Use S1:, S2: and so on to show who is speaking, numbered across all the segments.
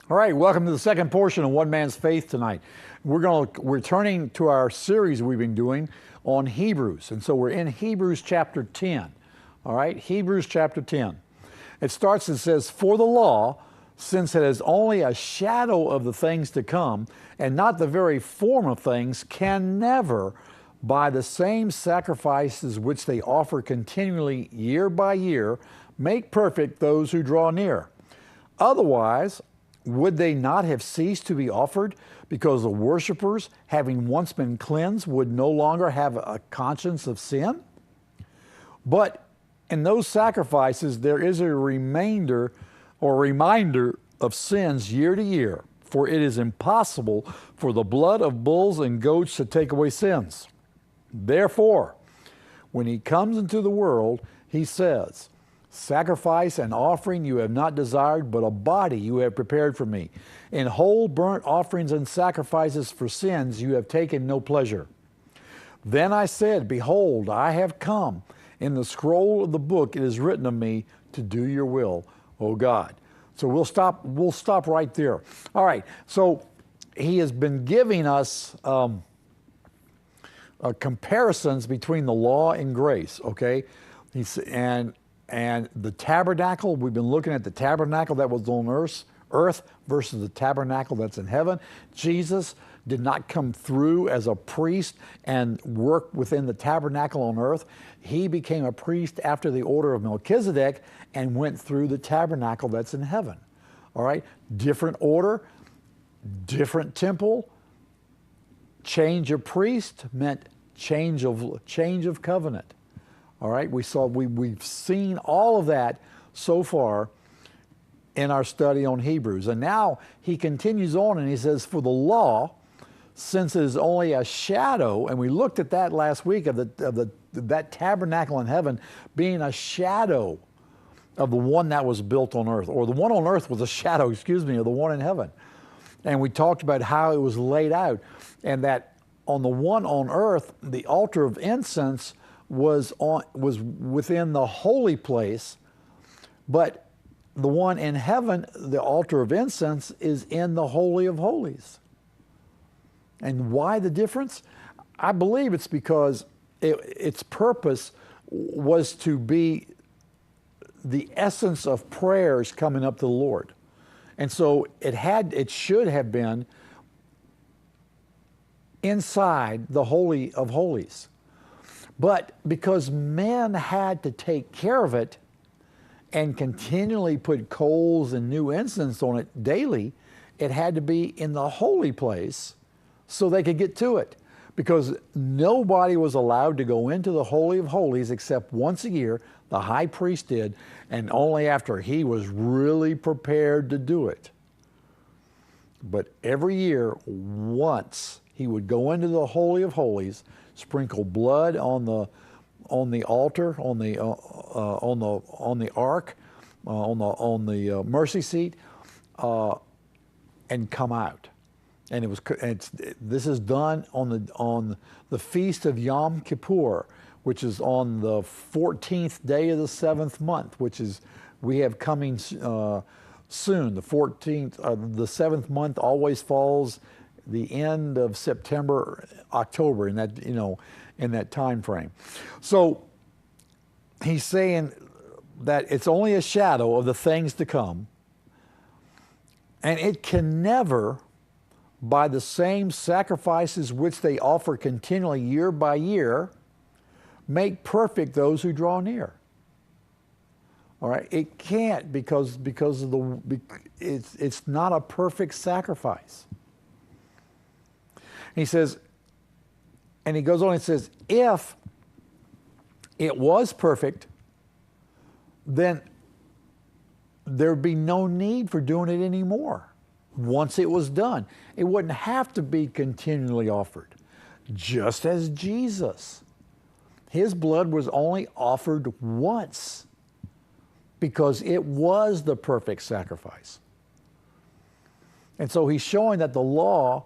S1: All right, welcome to the second portion of One Man's Faith tonight. We're turning to our series we've been doing on Hebrews. And so we're in Hebrews chapter 10. All right, Hebrews chapter 10. It starts and says, "For the law, since it is only a shadow of the things to come, and not the very form of things, can never, by the same sacrifices which they offer continually year by year, make perfect those who draw near. Otherwise, would they not have ceased to be offered, because the worshipers, having once been cleansed, would no longer have a conscience of sin? But in those sacrifices there is a reminder of sins year to year, for it is impossible for the blood of bulls and goats to take away sins. Therefore, when he comes into the world, he says, 'Sacrifice and offering you have not desired, but a body you have prepared for me. In whole burnt offerings and sacrifices for sins you have taken no pleasure.' Then I said, Behold, I have come. In the scroll of the book it is written of me to do your will, O God." So we'll stop right there. All right, so he has been giving us comparisons between the law and grace, okay? And the tabernacle, we've been looking at the tabernacle that was on earth versus the tabernacle that's in heaven. Jesus did not come through as a priest and work within the tabernacle on earth. He became a priest after the order of Melchizedek and went through the tabernacle that's in heaven. All right, different order, different temple. Change of priest meant change of covenant. All right, we've seen all of that so far in our study on Hebrews. And now he continues on and he says, "For the law, since it is only a shadow," and we looked at that last week of that tabernacle in heaven being a shadow of the one that was built on earth, or the one on earth was a shadow, of the one in heaven. And we talked about how it was laid out, and that on the one on earth, the altar of incense was within the holy place, but the one in heaven, the altar of incense, is in the Holy of Holies. And why the difference? I believe it's because its purpose was to be the essence of prayers coming up to the Lord. And so it should have been inside the Holy of Holies. But because men had to take care of it and continually put coals and new incense on it daily, it had to be in the holy place so they could get to it. Because nobody was allowed to go into the Holy of Holies except once a year. The high priest did, and only after he was really prepared to do it. But every year, once, he would go into the Holy of Holies, sprinkle blood on the altar, on the ark, on the mercy seat, and come out. And this is done on the feast of Yom Kippur, which is on the 14th day of the 7th month, which is we have coming soon. The 14th, the 7th month always falls the end of September, October, in that time frame. So he's saying that it's only a shadow of the things to come, and it can never, by the same sacrifices which they offer continually year by year, make perfect those who draw near. All right, it can't because it's not a perfect sacrifice. He says, and he goes on and says, if it was perfect, then there'd be no need for doing it anymore. Once it was done, it wouldn't have to be continually offered. Just as Jesus, his blood was only offered once because it was the perfect sacrifice. And so he's showing that the law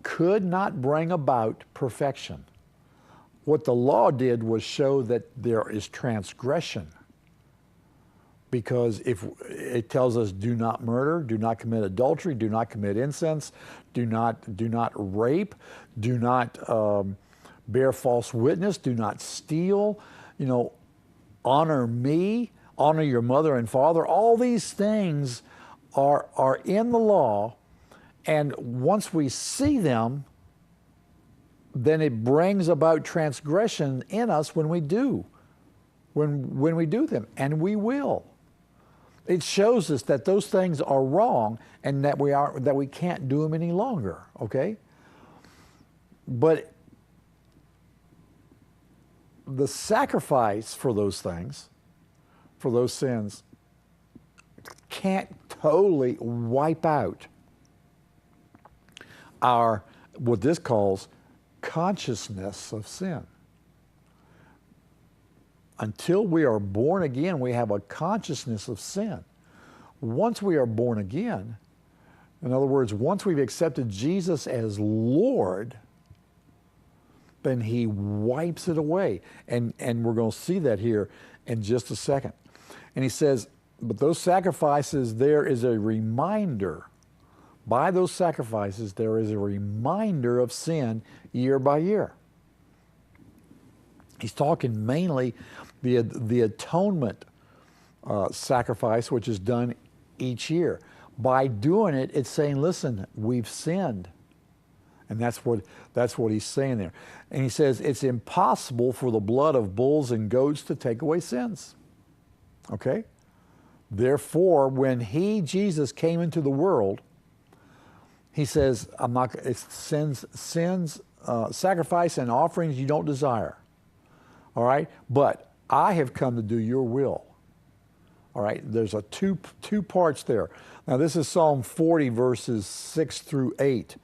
S1: could not bring about perfection. What the law did was show that there is transgression. because if it tells us do not murder, do not commit adultery, do not commit incense, do not rape, do not bear false witness, do not steal, honor me, honor your mother and father. All these things are in the law, and once we see them, then it brings about transgression in us when we do them, and we will. It shows us that those things are wrong and that we can't do them any longer, okay? But the sacrifice for those things, for those sins, can't totally wipe out our, what this calls, consciousness of sin. Until we are born again, we have a consciousness of sin. Once we are born again, in other words, once we've accepted Jesus as Lord, then He wipes it away. And we're going to see that here in just a second. And He says, but those sacrifices, there is a reminder. By those sacrifices, there is a reminder of sin year by year. He's talking mainly the atonement sacrifice, which is done each year. By doing it, it's saying, listen, we've sinned. And that's what he's saying there. And he says, it's impossible for the blood of bulls and goats to take away sins. Okay? Therefore, when Jesus came into the world, he says, sacrifice and offerings you don't desire. All right? But I have come to do your will. All right? There's a two parts there. Now, this is Psalm 40, verses 6 through 8.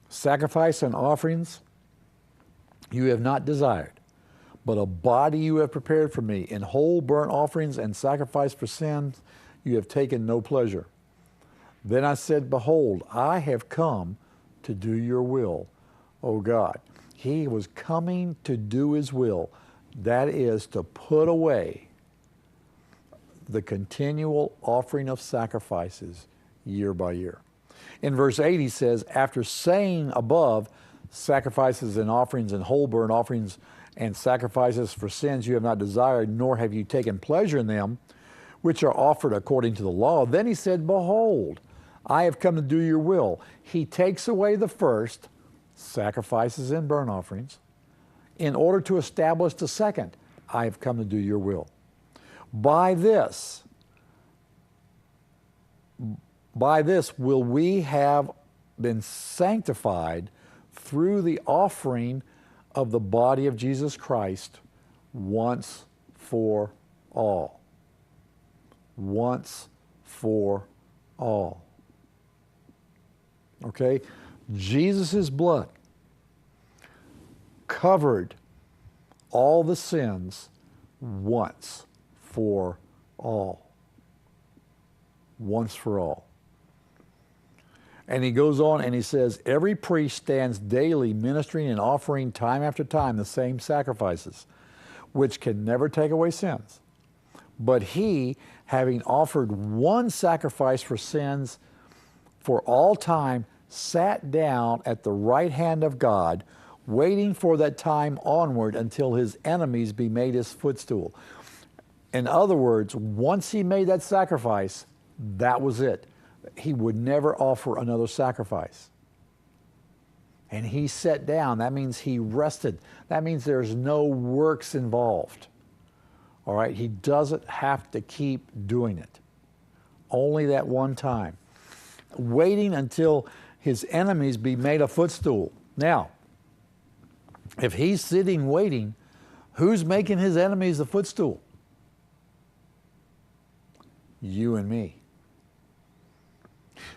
S1: Sacrifice and offerings you have not desired, but a body you have prepared for me. In whole burnt offerings and sacrifice for sins you have taken no pleasure. Then I said, behold, I have come to do your will, O God. He was coming to do His will. That is to put away the continual offering of sacrifices year by year. In verse 8 he says, after saying above, sacrifices and offerings and whole burnt offerings and sacrifices for sins you have not desired, nor have you taken pleasure in them, which are offered according to the law. Then he said, behold, I have come to do your will. He takes away the first, sacrifices and burnt offerings, in order to establish the second, I have come to do your will. By this will we have been sanctified through the offering of the body of Jesus Christ once for all. Once for all. Okay? Jesus' blood covered all the sins once for all. Once for all. And he goes on and he says, every priest stands daily ministering and offering time after time the same sacrifices, which can never take away sins. But he, having offered one sacrifice for sins for all time, sat down at the right hand of God, waiting for that time onward until his enemies be made his footstool. In other words, once he made that sacrifice, that was it. He would never offer another sacrifice. And he sat down. That means he rested. That means there's no works involved. All right? He doesn't have to keep doing it. Only that one time. Waiting until his enemies be made a footstool. Now, if he's sitting waiting, who's making his enemies a footstool? You and me.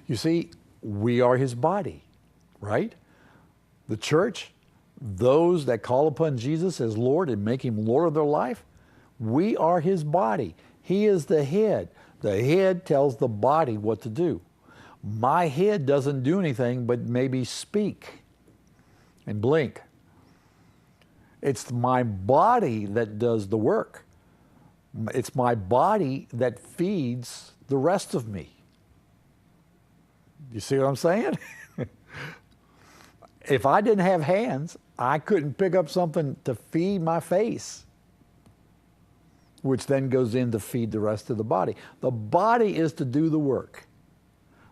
S1: You see, we are his body, right? The church, those that call upon Jesus as Lord and make him Lord of their life, we are his body. He is the head. The head tells the body what to do. My head doesn't do anything but maybe speak and blink. It's my body that does the work. It's my body that feeds the rest of me. You see what I'm saying? If I didn't have hands, I couldn't pick up something to feed my face, which then goes in to feed the rest of the body. The body is to do the work.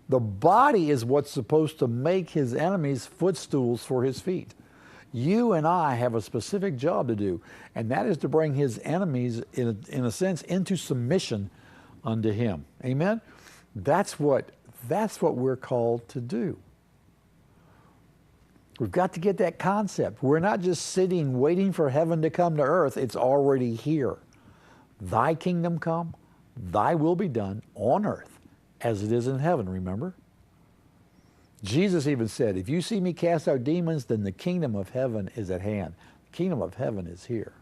S1: The body is what's supposed to make his enemies footstools for his feet. You and I have a specific job to do, and that is to bring his enemies, in a sense, into submission unto him. Amen? That's what we're called to do. We've got to get that concept. We're not just sitting waiting for heaven to come to earth. It's already here. Thy kingdom come, thy will be done on earth as it is in heaven, remember? Jesus even said, if you see me cast out demons, then the kingdom of heaven is at hand. The kingdom of heaven is here.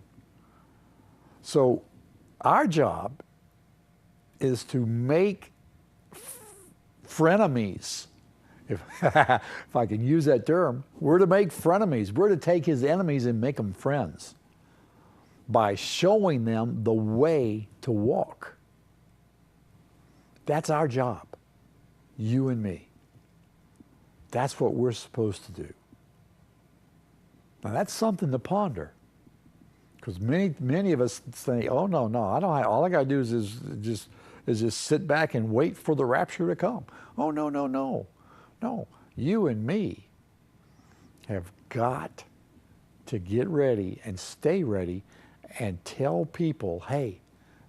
S1: So our job is to make frenemies. If I can use that term, we're to make frenemies. We're to take his enemies and make them friends by showing them the way to walk. That's our job, you and me. That's what we're supposed to do. Now that's something to ponder, because many of us say, "Oh no, I don't. All I got to do is just sit back and wait for the rapture to come." Oh no. You and me have got to get ready and stay ready and tell people, "Hey,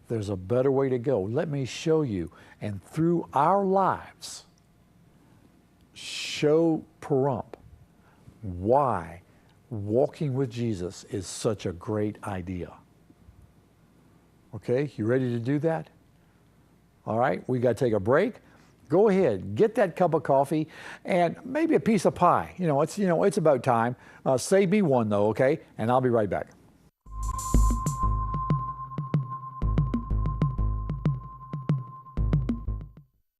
S1: there's a better way to go. Let me show you." And through our lives, show Pahrump why walking with Jesus is such a great idea. Okay, you ready to do that? All right, we got to take a break. Go ahead, get that cup of coffee and maybe a piece of pie. It's about time. Save me one though, okay? And I'll be right back.